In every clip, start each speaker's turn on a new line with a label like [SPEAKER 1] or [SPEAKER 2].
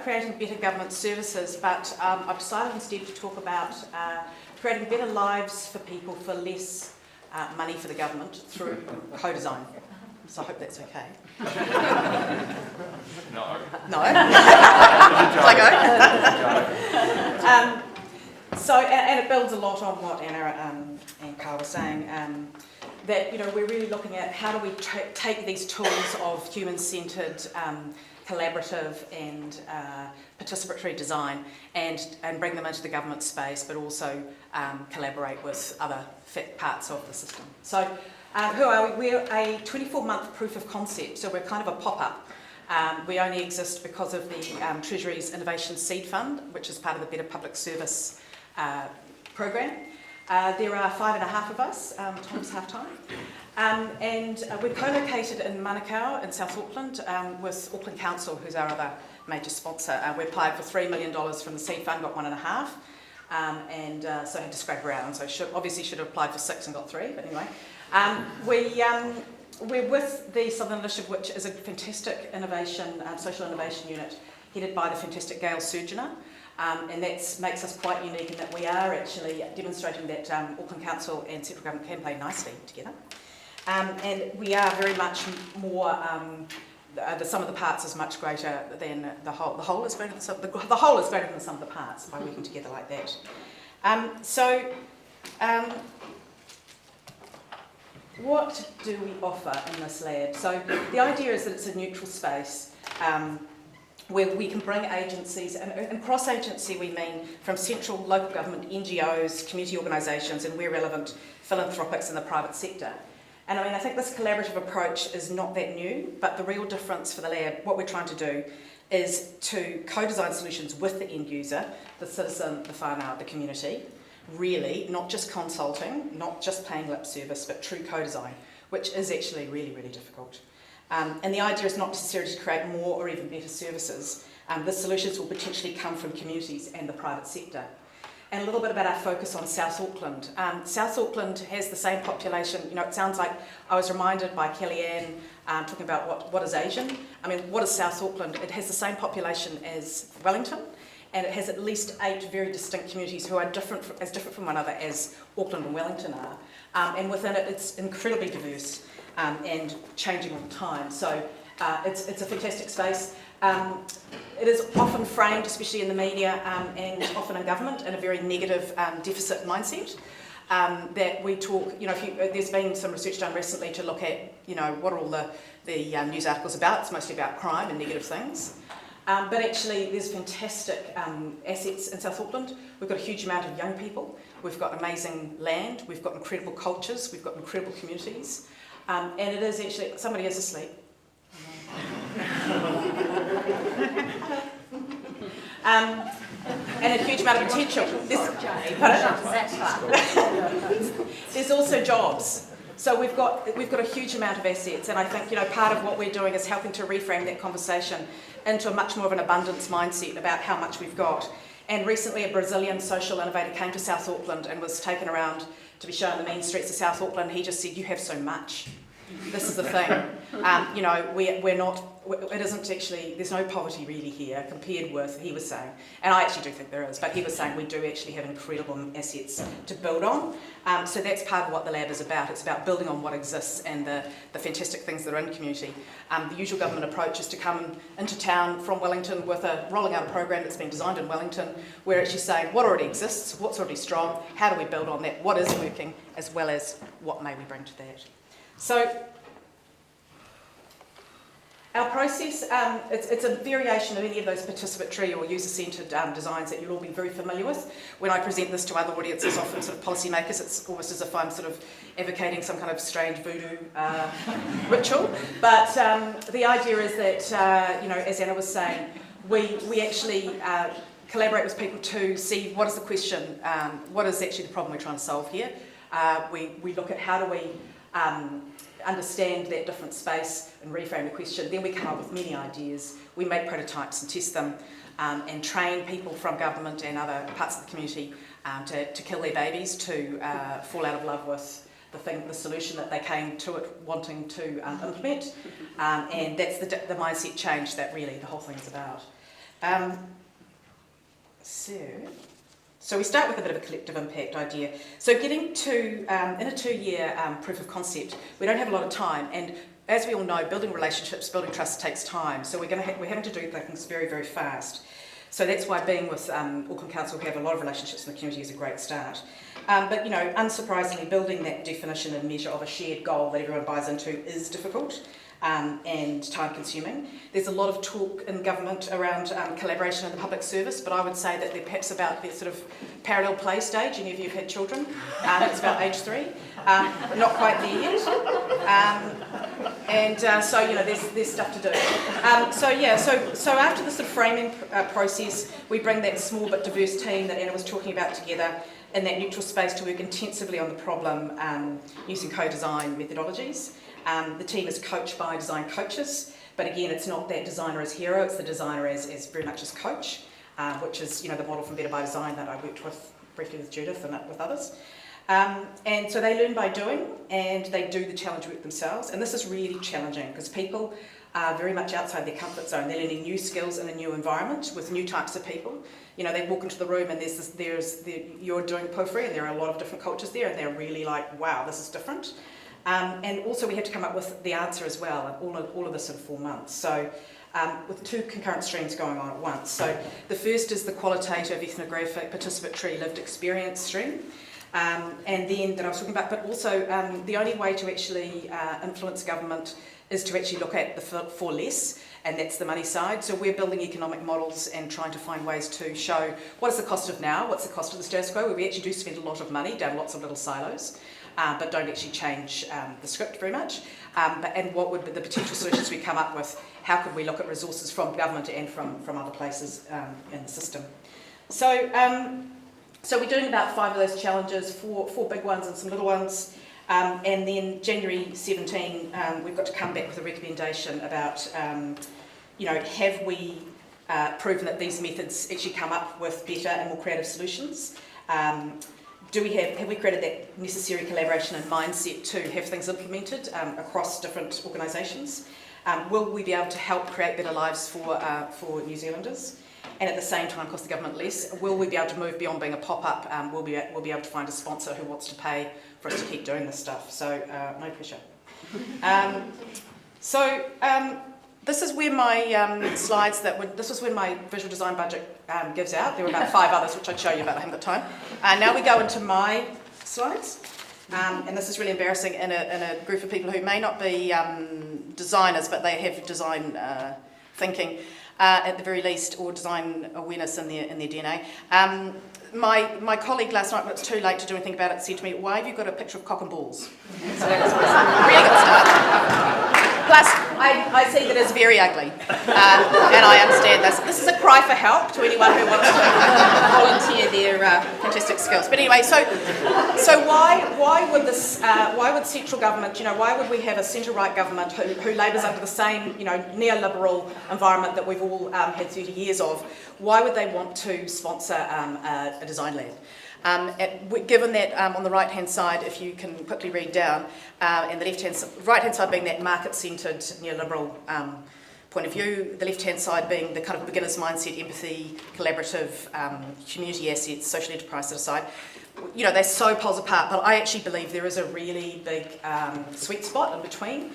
[SPEAKER 1] creating better government services, but I've decided instead to talk about creating better lives for people for less money for the government through co-design. So I hope that's okay.
[SPEAKER 2] No.
[SPEAKER 1] No? Shall I go? So, and it builds a lot on what Anna and Carl were saying, that, you know, we're really looking at how do we take these tools of human-centred, collaborative and participatory design and bring them into the government space, but also collaborate with other parts of the system. So who are we? We're a 24-month proof of concept, so we're kind of a pop-up. We only exist because of the Treasury's Innovation Seed Fund, which is part of the Better Public Service program. There are 5.5 of us, Tom's half-time. And we're co-located in Manukau in South Auckland with Auckland Council, who's our other major sponsor. We applied for $3 million from the seed fund, got 1.5, and so I had to scrape around. So obviously should have applied for 6 and got 3, but anyway. We're with the Southern Initiative, which is a fantastic innovation, social innovation unit headed by the fantastic Gail Surgener. And that makes us quite unique in that we are actually demonstrating that Auckland Council and central government can play nicely together. And we are very much more, the sum of the parts is much greater than the whole. The whole is greater than the whole is greater than the sum of the parts by working together like that. What do we offer in this lab? So the idea is that it's a neutral space where we can bring agencies, and cross-agency we mean from central, local government, NGOs, community organisations, and where relevant, philanthropics in the private sector. And I mean, I think this collaborative approach is not that new, but the real difference for the lab, what we're trying to do, is to co-design solutions with the end user, the citizen, the whānau, the community, really, not just consulting, not just paying lip service, but true co-design, which is actually really, really difficult. And the idea is not necessarily to create more or even better services. The solutions will potentially come from communities and the private sector. And a little bit about our focus on South Auckland. South Auckland has the same population, you know, it sounds like I was reminded by Kellyanne talking about what is Asian. I mean, what is South Auckland? It has the same population as Wellington, and it has at least 8 very distinct communities who are different from one another as Auckland and Wellington are. And within it, it's incredibly diverse and changing all the time. So it's a fantastic space. It is often framed, especially in the media and often in government, in a very negative deficit mindset. That we talk, you know, there's been some research done recently to look at, you know, what are all the news articles about. It's mostly about crime and negative things. But actually, there's fantastic assets in South Auckland. We've got a huge amount of young people. We've got amazing land. We've got incredible cultures. We've got incredible communities. And it is actually, somebody is asleep. And a huge amount of potential. There's also jobs. So we've got a huge amount of assets, and I think, you know, part of what we're doing is helping to reframe that conversation into a much more of an abundance mindset about how much we've got. And recently a Brazilian social innovator came to South Auckland and was taken around to be shown the mean streets of South Auckland. He just said, "You have so much. This is the thing. You know, we're not, it isn't actually, there's no poverty really here compared with," he was saying, and I actually do think there is, but he was saying we do actually have incredible assets to build on. So that's part of what the lab is about. It's about building on what exists and the fantastic things that are in the community. The usual government approach is to come into town from Wellington with rolling out a program that's been designed in Wellington. We're actually saying what already exists, what's already strong, how do we build on that, what is working, as well as what may we bring to that. So our process, it's a variation of any of those participatory or user-centred designs that you'll all be very familiar with. When I present this to other audiences, often sort of policymakers, it's almost as if I'm sort of advocating some kind of strange voodoo ritual. But the idea is that, you know, as Anna was saying, we actually collaborate with people to see what is the question, what is actually the problem we're trying to solve here. We look at how do we understand that different space and reframe the question. Then we come up with many ideas. We make prototypes and test them and train people from government and other parts of the community to kill their babies, to fall out of love with the solution that they came to it wanting to implement. And that's the mindset change that really the whole thing's about. So we start with a bit of a collective impact idea. So getting to, in a 2-year proof of concept, we don't have a lot of time, and as we all know, building relationships, building trust takes time, so we're having to do things very, very fast. So that's why being with Auckland Council, who have a lot of relationships in the community, is a great start. But, you know, unsurprisingly, building that definition and measure of a shared goal that everyone buys into is difficult. And time-consuming. There's a lot of talk in government around collaboration in the public service, but I would say that they're perhaps about the sort of parallel play stage. Any of you have had children? It's about age 3. Not quite there yet. So, you know, there's stuff to do. So after the sort of framing process, we bring that small but diverse team that Anna was talking about together in that neutral space to work intensively on the problem using co-design methodologies. The team is coached by design coaches, but again, it's not that designer as hero, it's the designer as very much as coach, which is, you know, the model from Better by Design that I worked with briefly with Judith and with others. And so they learn by doing, and they do the challenge work themselves, and this is really challenging because people are very much outside their comfort zone. They're learning new skills in a new environment with new types of people. You know, they walk into the room and you're doing poetry, and there are a lot of different cultures there, and they're really like, wow, this is different. And also we have to come up with the answer as well, all of this in 4 months. So with 2 concurrent streams going on at once. So the first is the qualitative, ethnographic, participatory, lived experience stream. And then that I was talking about, but also the only way to actually influence government is to actually look at the for less, and that's the money side. So we're building economic models and trying to find ways to show what is the cost of now, what's the cost of the status quo, where we actually do spend a lot of money down lots of little silos. But don't actually change the script very much. And what would be the potential solutions we come up with? How could we look at resources from government and from other places in the system? So we're doing about 5 of those challenges, four big ones and some little ones. And then January 17, we've got to come back with a recommendation about, you know, have we proven that these methods actually come up with better and more creative solutions? Have we created that necessary collaboration and mindset to have things implemented across different organisations? Will we be able to help create better lives for New Zealanders? And at the same time cost the government less? Will we be able to move beyond being a pop-up? We'll be able to find a sponsor who wants to pay for us to keep doing this stuff. So no pressure. This is where my slides this is when my visual design budget gives out. There were about 5 others which I'd show you, but I haven't got time. Now we go into my slides. And this is really embarrassing in a group of people who may not be designers, but they have design thinking at the very least, or design awareness in their DNA. My colleague last night, when it was too late to do anything about it, said to me, "Why have you got a picture of cock and balls?" So that was a really good start. Plus, I see that it's very ugly, and I understand this. This is a cry for help to anyone who wants to volunteer their fantastic skills. But anyway, so why would central government, you know, why would we have a centre-right government who labours under the same, you know, neoliberal environment that we've all had 30 years of? Why would they want to sponsor a design lab? Given that on the right-hand side, if you can quickly read down, and the right-hand side being that market-centred neoliberal point of view, the left-hand side being the kind of beginner's mindset, empathy, collaborative, community assets, social enterprise sort of side. You know, they're so poles apart, but I actually believe there is a really big sweet spot in between.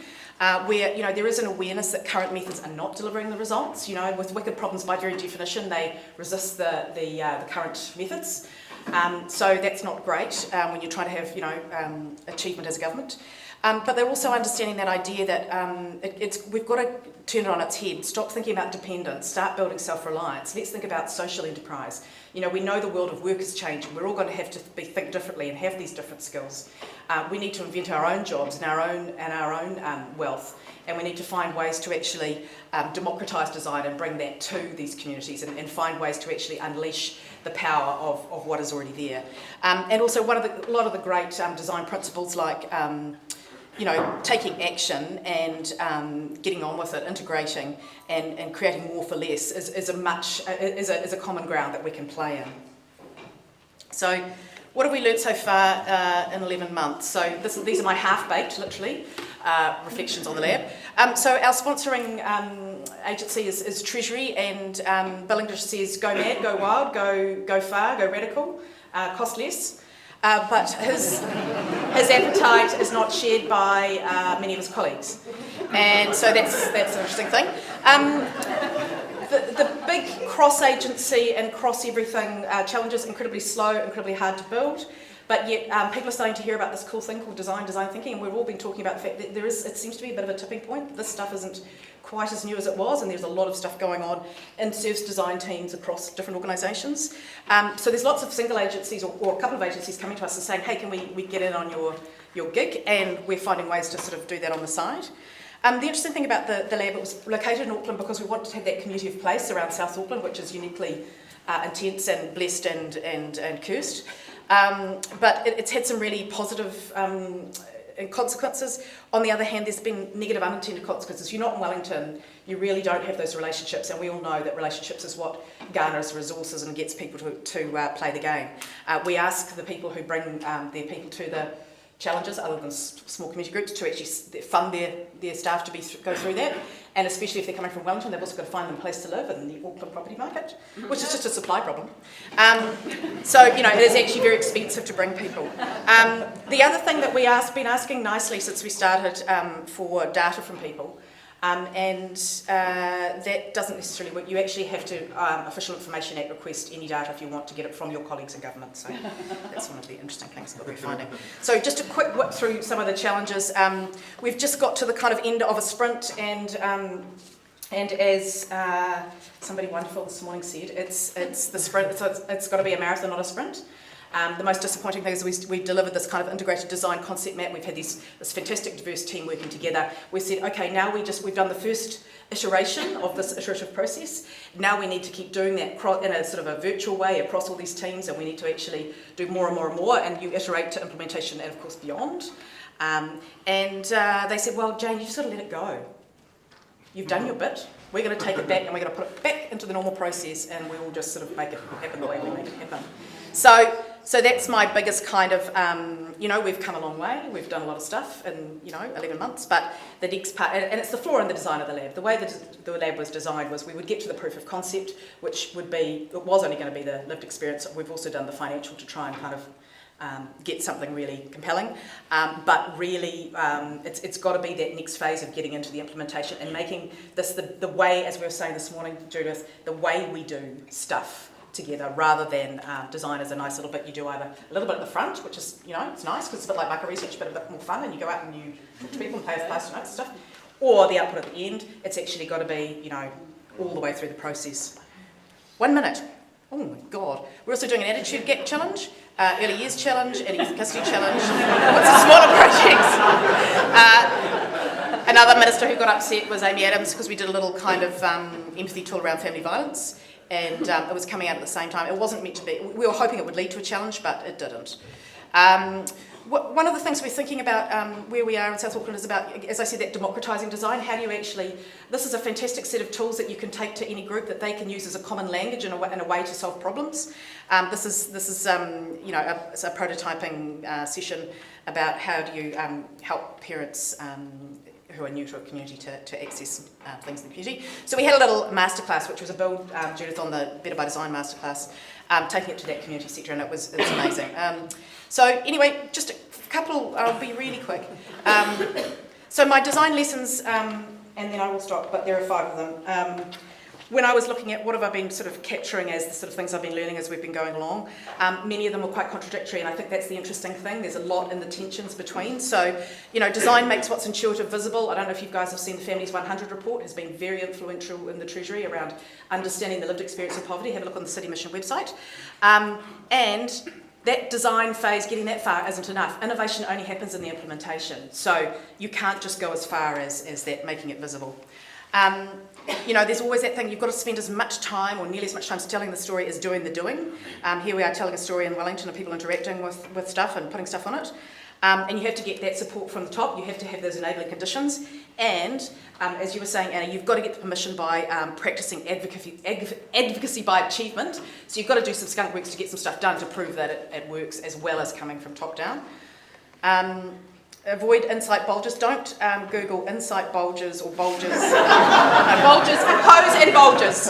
[SPEAKER 1] Where, you know, there is an awareness that current methods are not delivering the results. You know, with wicked problems by very definition, they resist the current methods. So that's not great when you're trying to have, you know, achievement as a government. But they're also understanding that idea that we've got to turn it on its head. Stop thinking about dependence. Start building self-reliance. Let's think about social enterprise. You know, we know the world of work is changing. We're all going to have to think differently and have these different skills. We need to invent our own jobs and our own wealth, and we need to find ways to actually democratise design and bring that to these communities, and find ways to actually unleash the power of what is already there. And also, a lot of the great design principles, like you know, taking action and getting on with it, integrating and creating more for less is a common ground that we can play in. So, what have we learnt so far in 11 months? So these are my half-baked, literally. reflections on the lab. So our sponsoring agency is Treasury, and Bill English says go mad, go wild, go far, go radical, cost less. But his appetite is not shared by many of his colleagues, and so that's an interesting thing. The big cross-agency and cross-everything challenge is incredibly slow, incredibly hard to build, but yet people are starting to hear about this cool thing called design thinking, and we've all been talking about the fact that it seems to be a bit of a tipping point. This stuff isn't quite as new as it was, and there's a lot of stuff going on in service design teams across different organisations. So there's lots of single agencies or a couple of agencies coming to us and saying, hey, can we get in on your gig? And we're finding ways to sort of do that on the side. The interesting thing about the lab, it was located in Auckland because we wanted to have that community of place around South Auckland, which is uniquely intense and blessed and cursed. But it's had some really positive consequences. On the other hand, there's been negative unintended consequences. You're not in Wellington, you really don't have those relationships, and we all know that relationships is what garners resources and gets people to play the game. We ask the people who bring their people to the challenges, other than small community groups, to actually fund their staff to go through that, and especially if they're coming from Wellington, they've also got to find them a place to live in the Auckland property market, which is just a supply problem. So, it is actually very expensive to bring people. The other thing that we have been asking nicely since we started for data from people, and that doesn't necessarily work. You actually have to Official Information Act request any data if you want to get it from your colleagues in government. So that's one of the interesting things that we're finding. So just a quick whip through some of the challenges. We've just got to the kind of end of a sprint, and as somebody wonderful this morning said, it's the sprint. So it's got to be a marathon, not a sprint. The most disappointing thing is we delivered this kind of integrated design concept map. We've had this fantastic diverse team working together. We said, okay, now we've done the first iteration of this iterative process. Now we need to keep doing that in a sort of a virtual way across all these teams, and we need to actually do more and more and more, and you iterate to implementation and of course beyond. They said, well, Jane, you just got to let it go. You've done your bit. We're going to take it back and we're going to put it back into the normal process, and we will just sort of make it happen the way we make it happen. So that's my biggest kind of, we've come a long way, we've done a lot of stuff in, 11 months, but the next part, and it's the flaw in the design of the lab. The way the lab was designed was we would get to the proof of concept, which was only going to be the lived experience. We've also done the financial to try and kind of get something really compelling, but really it's got to be that next phase of getting into the implementation and making this the way, as we were saying this morning, Judith, the way we do stuff together, rather than design as a nice little bit you do either a little bit at the front, which is, it's nice because it's a bit like market research, but a bit more fun, and you go out and you talk to people and pay notes and stuff, or the output at the end. It's actually got to be, all the way through the process. 1 minute. Oh my God. We're also doing an attitude gap challenge, early years challenge, early youth custody challenge, lots of smaller projects. Another minister who got upset was Amy Adams, because we did a little kind of empathy tool around family violence, and it was coming out at the same time. It wasn't meant to be. We were hoping it would lead to a challenge, but it didn't. One of the things we're thinking about where we are in South Auckland is about, as I said, that democratising design. How do you actually, this is a fantastic set of tools that you can take to any group that they can use as a common language and a way to solve problems. This is it's a prototyping session about how do you help parents who are new to a community to access things in the community. So we had a little masterclass, which was a build, Judith, on the Better by Design masterclass, taking it to that community sector, and it's amazing. So anyway, just a couple, I'll be really quick. So my design lessons, and then I will stop, but there are 5 of them. When I was looking at what have I been sort of capturing as the sort of things I've been learning as we've been going along, many of them were quite contradictory, and I think that's the interesting thing. There's a lot in the tensions between. So, design makes what's intuitive visible. I don't know if you guys have seen the Families 100 report. It has been very influential in the Treasury around understanding the lived experience of poverty. Have a look on the City Mission website. And that design phase, getting that far isn't enough. Innovation only happens in the implementation. So you can't just go as far as that, making it visible. There's always that thing, you've got to spend as much time, or nearly as much time, telling the story as doing the doing. Here we are telling a story in Wellington of people interacting with stuff and putting stuff on it. And you have to get that support from the top. You have to have those enabling conditions. And, as you were saying, Anna, you've got to get the permission by practising advocacy by achievement. So you've got to do some skunk works to get some stuff done to prove that it works, as well as coming from top down. avoid insight bulges. Don't Google insight bulges or bulges. No, bulges, pose and bulges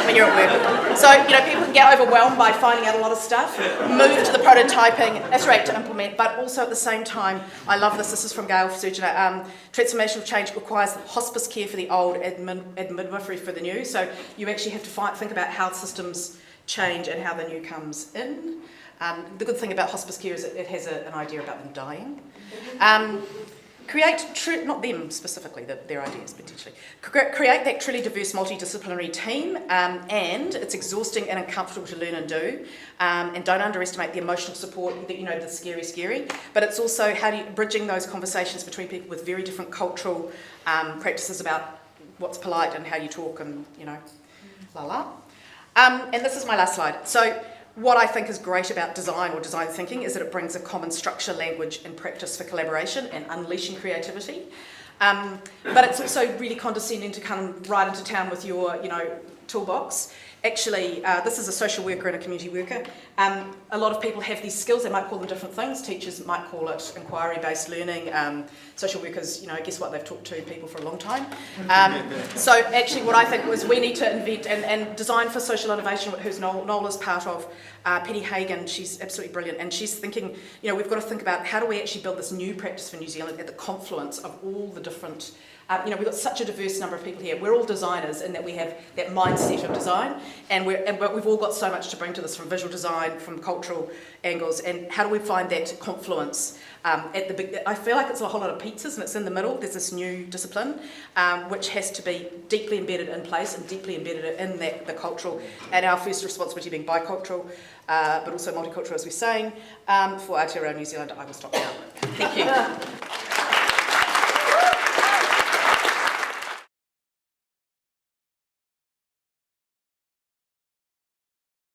[SPEAKER 1] when you're at work. So, people can get overwhelmed by finding out a lot of stuff. Move to the prototyping, iterate to implement, but also at the same time, I love this. This is from Gail Surgeon. Transformational change requires hospice care for the old and midwifery for the new. So you actually have to think about how systems change and how the new comes in. The good thing about hospice care is it has an idea about them dying. Create, not them specifically, their ideas potentially. Create that truly diverse multidisciplinary team, and it's exhausting and uncomfortable to learn and do. And don't underestimate the emotional support that, the scary, but it's also bridging those conversations between people with very different cultural practices about what's polite and how you talk and, and this is my last slide. So what I think is great about design or design thinking is that it brings a common structure, language and practice for collaboration and unleashing creativity. But it's also really condescending to come right into town with your, toolbox. Actually, this is a social worker and a community worker. A lot of people have these skills. They might call them different things. Teachers might call it inquiry-based learning. Social workers, guess what? They've talked to people for a long time. So actually what I think was we need to invent and design for social innovation, who's Noel is part of. Penny Hagan, she's absolutely brilliant. And she's thinking, we've got to think about how do we actually build this new practice for New Zealand at the confluence of all the different we've got such a diverse number of people here. We're all designers in that we have that mindset of design, but we've all got so much to bring to this from visual design, from cultural angles, and how do we find that confluence at the big? I feel like it's a whole lot of pizzas, and it's in the middle. There's this new discipline which has to be deeply embedded in place and deeply embedded in the cultural. And our first responsibility being bicultural, but also multicultural, as we're saying, for Aotearoa New Zealand. I will stop now. Thank you.